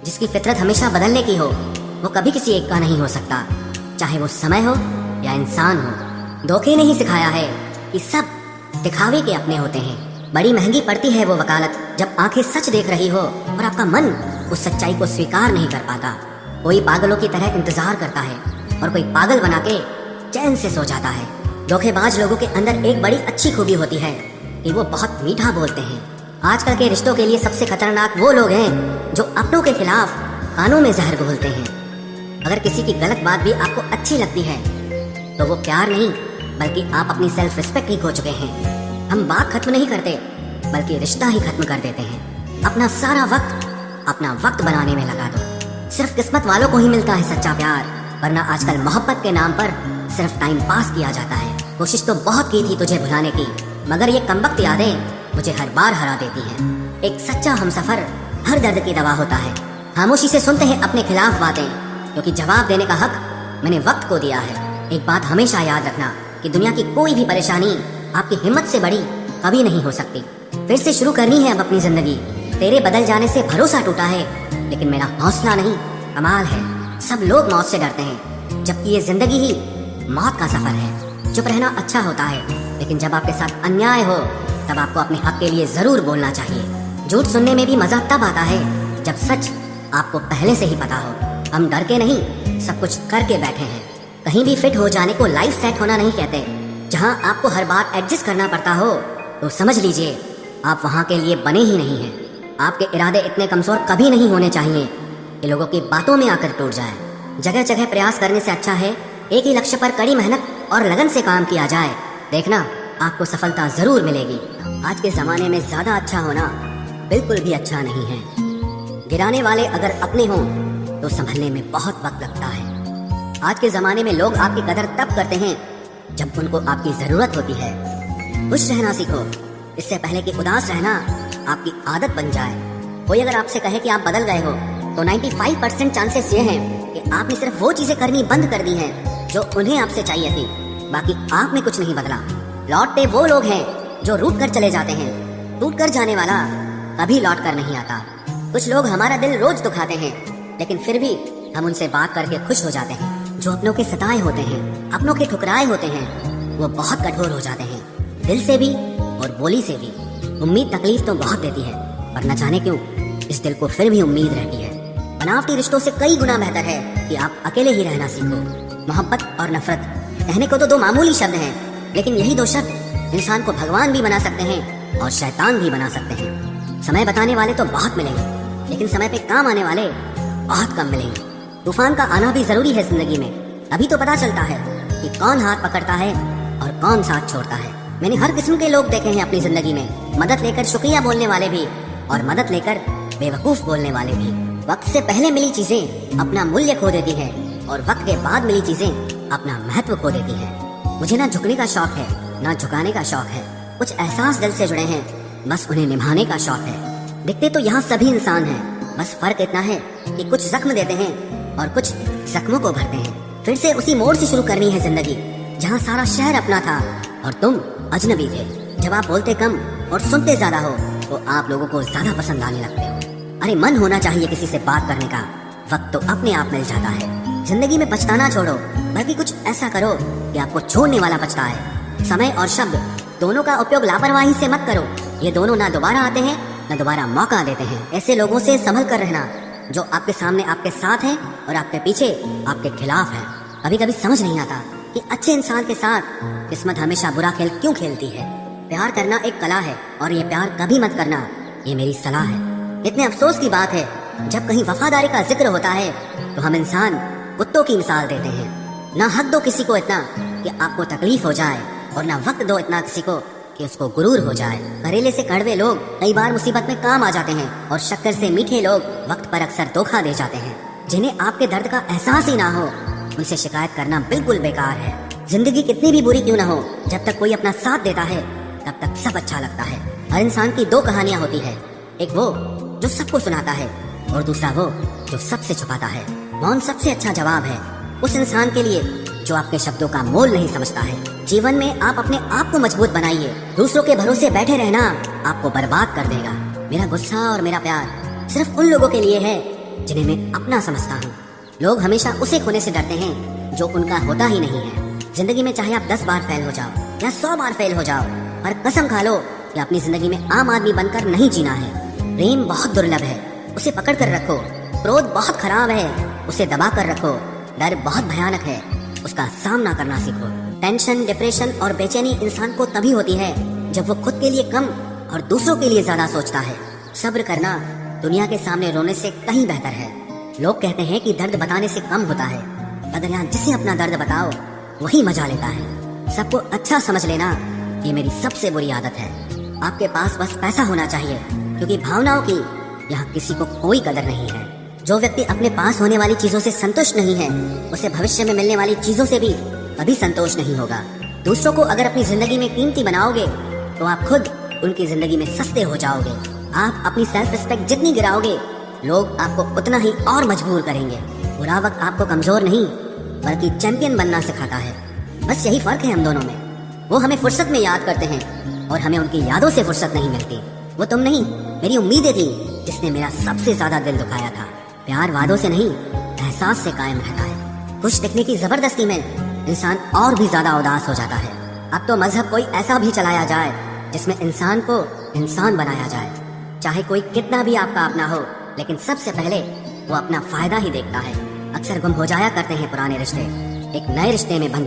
जिसकी फितरत हमेशा बदलने की हो, वो कभी किसी एक का नहीं हो सकता, चाहे वो समय हो या इंसान हो। धोखे ने ही सिखाया है कि सब दिखावे के अपने होते हैं। बड़ी महंगी पड़ती है वो वकालत जब आंखें सच देख रही हो और आपका मन उस सच्चाई को स्वीकार नहीं कर पाता। कोई पागलों की तरह इंतजार करता है और कोई पागल बना के चैन से सो जाता है। धोखेबाज लोगों के अंदर एक बड़ी अच्छी खूबी होती है कि वो बहुत मीठा बोलते हैं। आजकल के रिश्तों के लिए सबसे खतरनाक वो लोग हैं जो अपनों के खिलाफ कानों में जहर घोलते हैं। अगर किसी की गलत बात भी आपको अच्छी लगती है तो वो प्यार नहीं बल्कि आप अपनी सेल्फ रिस्पेक्ट ही खो चुके हैं। हम बात खत्म नहीं करते बल्कि रिश्ता ही खत्म कर देते हैं। अपना सारा वक्त अपना वक्त बनाने में लगा दो। सिर्फ किस्मत वालों को ही मिलता है सच्चा प्यार, वरना आजकल मोहब्बत के नाम पर सिर्फ टाइम पास किया जाता है। कोशिश तो बहुत की थी तुझे भुलाने की, मगर ये कमबख्त यादें मुझे हर बार हरा देती हैं। एक सच्चा हमसफर हर दर्द की दवा होता है। खामोशी से सुनते हैं अपने खिलाफ बातें, क्योंकि जवाब देने का हक मैंने वक्त को दिया है। एक बात हमेशा याद रखना कि दुनिया की कोई भी परेशानी आपकी हिम्मत से बड़ी कभी नहीं हो सकती। फिर से शुरू करनी है अब अपनी जिंदगी। तेरे बदल जाने से भरोसा टूटा है, लेकिन मेरा हौसला नहीं कमाल है। सब लोग मौत से डरते हैं, जबकि ये जिंदगी ही मौत का सफर है। चुप रहना अच्छा होता है, लेकिन जब आपके साथ अन्याय हो तब आपको अपने हक के लिए जरूर बोलना चाहिए। झूठ सुनने में भी मजा तब आता है जब सच आपको पहले से ही पता हो। हम डर के नहीं, सब कुछ करके बैठे हैं। कहीं भी फिट हो जाने को लाइफ सेट होना नहीं कहते। जहां आपको हर बार एडजस्ट करना पड़ता हो तो समझ लीजिए आप वहां के लिए बने ही नहीं हैं। आपके इरादे इतने कमजोर कभी नहीं होने चाहिए कि लोगों की बातों में आकर टूट जाए। जगह जगह प्रयास करने से अच्छा है एक ही लक्ष्य पर कड़ी मेहनत और लगन से काम किया जाए। देखना आपको सफलता जरूर मिलेगी। आज के जमाने में ज्यादा अच्छा होना बिल्कुल भी अच्छा नहीं है। गिराने वाले अगर अपने हों तो संभलने में बहुत वक्त लगता है। आज के जमाने में लोग आपकी कदर तब करते हैं जब उनको आपकी जरूरत होती है। खुश रहना सीखो, इससे पहले कि उदास रहना आपकी आदत बन जाए। कोई अगर आपसे कहे कि आप बदल गए हो तो 95% चांसेस ये हैं कि आपने सिर्फ वो चीजें करनी बंद कर दी हैं जो उन्हें आपसे चाहिए थी। बाकी आप में कुछ नहीं बदला। लौटते वो लोग हैं जो रूठ कर चले जाते हैं। टूट कर जाने वाला कभी लौट कर नहीं आता। कुछ लोग हमारा दिल रोज दुखाते हैं, लेकिन फिर भी हम उनसे बात करके खुश हो जाते हैं। जो अपनों के सताए होते हैं, अपनों के ठुकराए होते हैं, वो बहुत कठोर हो जाते हैं, दिल से भी और बोली से भी। उम्मीद तकलीफ तो बहुत देती है, पर न जाने क्यों इस दिल को फिर भी उम्मीद रहती है। बनावटी रिश्तों से कई गुना बेहतर है कि आप अकेले ही रहना सीखो। मोहब्बत और नफरत कहने को तो दो मामूली शब्द हैं, लेकिन यही दो शब्द इंसान को भगवान भी बना सकते हैं और शैतान भी बना सकते हैं। समय बताने वाले तो बहुत मिलेंगे, लेकिन समय पे काम आने वाले बहुत कम मिलेंगे। तूफान का आना भी जरूरी है जिंदगी में, अभी तो पता चलता है कि कौन हाथ पकड़ता है और कौन साथ छोड़ता है। मैंने हर किस्म के लोग देखे हैं अपनी जिंदगी में, मदद लेकर शुक्रिया बोलने वाले भी और मदद लेकर बेवकूफ बोलने वाले भी। वक्त से पहले मिली चीजें अपना मूल्य खो देती है और वक्त के बाद मिली चीजें अपना महत्व खो देती है। मुझे ना झुकने का शौक है ना झुकाने का शौक है। कुछ एहसास दिल से जुड़े हैं, बस उन्हें निभाने का शौक है। दिखते तो यहाँ सभी इंसान हैं, बस फर्क इतना है कि कुछ जख्म देते हैं और कुछ जख्मों को भरते हैं। फिर से उसी मोड़ से शुरू करनी है जिंदगी जहाँ सारा शहर अपना था और तुम अजनबी थे। जब आप बोलते कम और सुनते ज्यादा हो तो आप लोगों को ज्यादा पसंद आने लगते हो। अरे मन होना चाहिए किसी से बात करने का, वक्त तो अपने आप मिल जाता है। जिंदगी में पछताना छोड़ो, बल्कि कुछ ऐसा करो कि आपको छोड़ने वाला पछताए। समय और शब्द दोनों का उपयोग लापरवाही से मत करो। ये दोनों ना दोबारा आते हैं ना दोबारा मौका देते हैं। ऐसे लोगों से संभल कर रहना जो आपके सामने आपके साथ हैं और आपके पीछे आपके खिलाफ हैं। कभी कभी समझ नहीं आता कि अच्छे इंसान के साथ किस्मत हमेशा बुरा खेल क्यों खेलती है। प्यार करना एक कला है और ये प्यार कभी मत करना, ये मेरी सलाह है। इतने अफसोस की बात है जब कहीं वफादारी का जिक्र होता है तो हम इंसान कुत्तों की मिसाल देते हैं। ना हक दो किसी को इतना कि आपको तकलीफ हो जाए और ना वक्त दो इतना किसी को कि उसको गुरूर हो जाए। करेले से कड़वे लोग कई बार मुसीबत में काम आ जाते हैं और शक्कर से मीठे लोग वक्त पर अक्सर धोखा दे जाते हैं। जिन्हें आपके दर्द का एहसास ही ना हो उनसे शिकायत करना बिल्कुल बेकार है। जिंदगी कितनी भी बुरी क्यों ना हो, जब तक कोई अपना साथ देता है तब तक सब अच्छा लगता है। हर इंसान की दो कहानियां होती है, एक वो जो सबको सुनाता है और दूसरा वो जो सबसे छुपाता है। मौन सबसे अच्छा जवाब है उस इंसान के लिए जो आपके शब्दों का मोल नहीं समझता है। जीवन में आप अपने आप को मजबूत बनाइए। दूसरों के भरोसे बैठे रहना आपको बर्बाद कर देगा। मेरा गुस्सा और मेरा प्यार सिर्फ उन लोगों के लिए है जिन्हें मैं अपना समझता हूँ। लोग हमेशा उसे खोने से डरते हैं जो उनका होता ही नहीं है। जिंदगी में चाहे आप 10 बार फेल हो जाओ या 100 बार फेल हो जाओ, पर कसम खा लो कि अपनी जिंदगी में आम आदमी बनकर नहीं जीना है। प्रेम बहुत दुर्लभ है, उसे पकड़ कर रखो। क्रोध बहुत खराब है, उसे दबा कर रखो। डर बहुत भयानक है, उसका सामना करना सीखो। टेंशन, डिप्रेशन और बेचैनी इंसान को तभी होती है जब वो खुद के लिए कम और दूसरों के लिए ज्यादा सोचता है। सब्र करना दुनिया के सामने रोने से कहीं बेहतर है। लोग कहते हैं कि दर्द बताने से कम होता है, मगर यहाँ जिसे अपना दर्द बताओ वही मजा लेता है। सबको अच्छा समझ लेना ये मेरी सबसे बुरी आदत है। आपके पास बस पैसा होना चाहिए, क्योंकि भावनाओं की यहाँ किसी को कोई कदर नहीं है। जो व्यक्ति अपने पास होने वाली चीजों से संतुष्ट नहीं है, उसे भविष्य में मिलने वाली चीजों से भी कभी संतोष नहीं होगा। दूसरों को अगर अपनी जिंदगी में कीमती बनाओगे तो आप खुद उनकी जिंदगी में सस्ते हो जाओगे। आप अपनी सेल्फ रिस्पेक्ट जितनी गिराओगे, लोग आपको उतना ही और मजबूर करेंगे। बुरा वक्त आपको कमजोर नहीं बल्कि चैंपियन बनना सिखाता है। बस यही फर्क है हम दोनों में। वो हमें फुर्सत में याद करते हैं और हमें उनकी यादों से फुर्सत नहीं मिलती। वो तुम नहीं, मेरी उम्मीदें थी जिसने मेरा सबसे ज्यादा दिल दुखाया था। प्यार वादों से नहीं, एहसास से कायम रहता है। खुश दिखने की जबरदस्ती में इंसान और भी ज्यादा उदास हो जाता है। अब तो मजहब कोई ऐसा भी चलाया जाए जिसमें इंसान को इंसान बनाया जाए। चाहे कोई कितना भी आपका अपना हो, लेकिन सबसे पहले वो अपना फायदा ही देखता है। अक्सर गुम हो जाया करते हैं पुराने रिश्ते, एक नए रिश्ते में बन